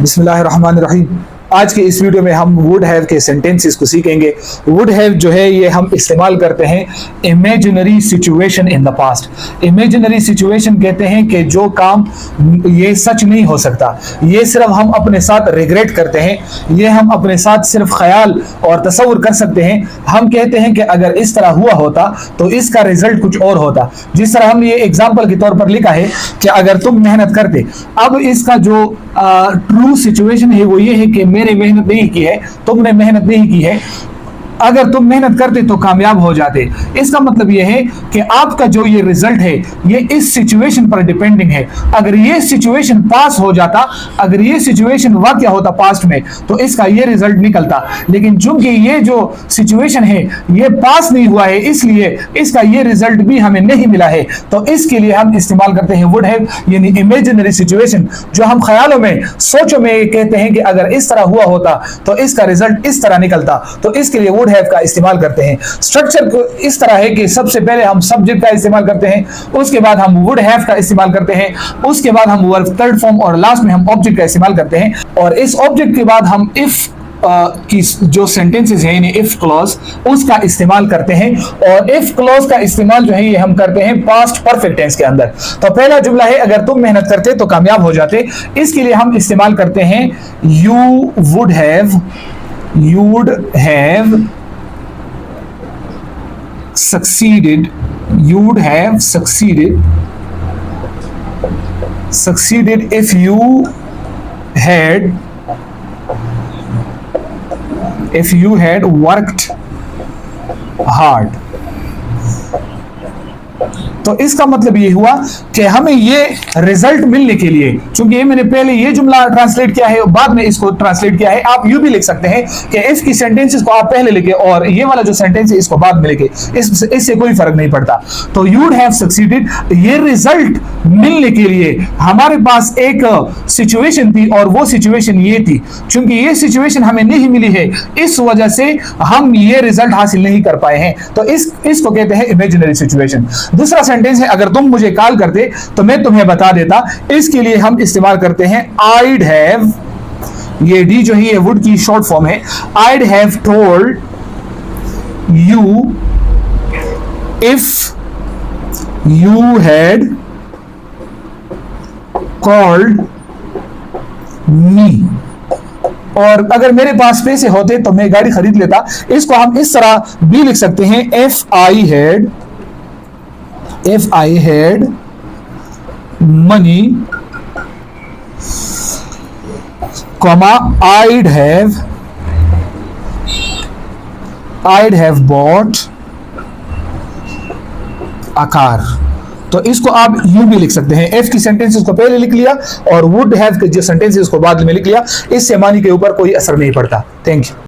बिस्मिल्लाहिर्रहमानिर्रहीम। आज के इस वीडियो में हम वुड हैव के सेंटेंसेस को सीखेंगे। वुड हैव जो है ये हम इस्तेमाल करते हैं imaginary situation in the past. Imaginary situation कहते हैं कि जो काम ये सच नहीं हो सकता, ये सिर्फ हम अपने साथ रिग्रेट करते हैं, ये हम अपने साथ सिर्फ ख्याल और तसव्वुर कर सकते हैं। हम कहते हैं कि अगर इस तरह हुआ होता तो इसका रिजल्ट कुछ और होता। जिस तरह हमने ये एग्जाम्पल के तौर पर लिखा है कि अगर तुम मेहनत करते, अब इसका जो ट्रू सिचुएशन है वो ये है कि मैंने मेहनत नहीं की है, तुमने मेहनत नहीं की है, अगर तुम मेहनत करते तो कामयाब हो जाते। इसका मतलब यह है कि आपका जो ये रिजल्ट है ये इस सिचुएशन पर डिपेंडिंग है। अगर ये सिचुएशन पास हो जाता, अगर ये सिचुएशन वाक़ होता पास्ट में, तो इसका ये रिजल्ट निकलता। लेकिन चूंकि ये जो सिचुएशन है ये पास नहीं हुआ है, इसलिए इसका ये रिजल्ट भी हमें नहीं मिला है। तो इसके लिए हम इस्तेमाल करते हैं वुड हैव, यानी इमेजिनरी सिचुएशन, जो हम ख्यालों में, सोचों में कहते हैं कि अगर इस तरह हुआ होता तो इसका रिजल्ट इस तरह निकलता। तो इसके लिए वुड हैव का इस्तेमाल करते हैं। स्ट्रक्चर को इस तरह है कि सबसे पहले हम सब्जेक्ट का इस्तेमाल करते हैं, उसके बाद हम वुड हैव का इस्तेमाल करते हैं, उसके बाद हम वर्ब थर्ड फॉर्म और लास्ट में हम ऑब्जेक्ट का इस्तेमाल करते हैं। और इस ऑब्जेक्ट के बाद हम इफ की जो सेंटेंसेस हैं, यानी इफ क्लॉज, उसका इस्तेमाल करते हैं। और इफ क्लॉज का इस्तेमाल जो है ये हम करते हैं पास्ट परफेक्ट टेंस के अंदर। तो पहला जुमला है अगर तुम मेहनत करते तो कामयाब हो जाते। इसके लिए हम इस्तेमाल करते हैं you would have succeeded, you would have succeeded if you had worked hard। तो इसका मतलब ये हुआ कि हमें ये रिजल्ट मिलने के लिए, चूंकि ये मैंने पहले ये जुमला ट्रांसलेट किया है, बाद में इसको ट्रांसलेट किया है, आप यूं भी लिख सकते हैं कि इफ की सेंटेंसेस को आप पहले लिखे और ये वाला जो सेंटेंस है इसको बाद में लिखे, इससे कोई फर्क नहीं पड़ता। तो यू वुड हैव सक्सीडेड, ये रिजल्ट मिलने के लिए हमारे पास एक सिचुएशन थी और वो सिचुएशन ये थी। चूंकि ये सिचुएशन हमें नहीं मिली है, इस वजह से हम ये रिजल्ट हासिल नहीं कर पाए हैं। तो इसको कहते हैं इमेजिनरी सिचुएशन। दूसरा सेंटेंस है अगर तुम मुझे कॉल करते तो मैं तुम्हें बता देता। इसके लिए हम इस्तेमाल करते हैं आईड हैव, ये डी जो है ये वुड की शॉर्ट फॉर्म है। I'd have told you if you had called me. और अगर मेरे पास पैसे होते तो मैं गाड़ी खरीद लेता। इसको हम इस तरह भी लिख सकते हैं if I had money, comma I'd have bought a car। तो इसको आप यूं भी लिख सकते हैं, एफ की सेंटेंसेस को पहले लिख लिया और वुड हैव के जो सेंटेंसेस को बाद में लिख लिया। इससे मानी के ऊपर कोई असर नहीं पड़ता। Thank you.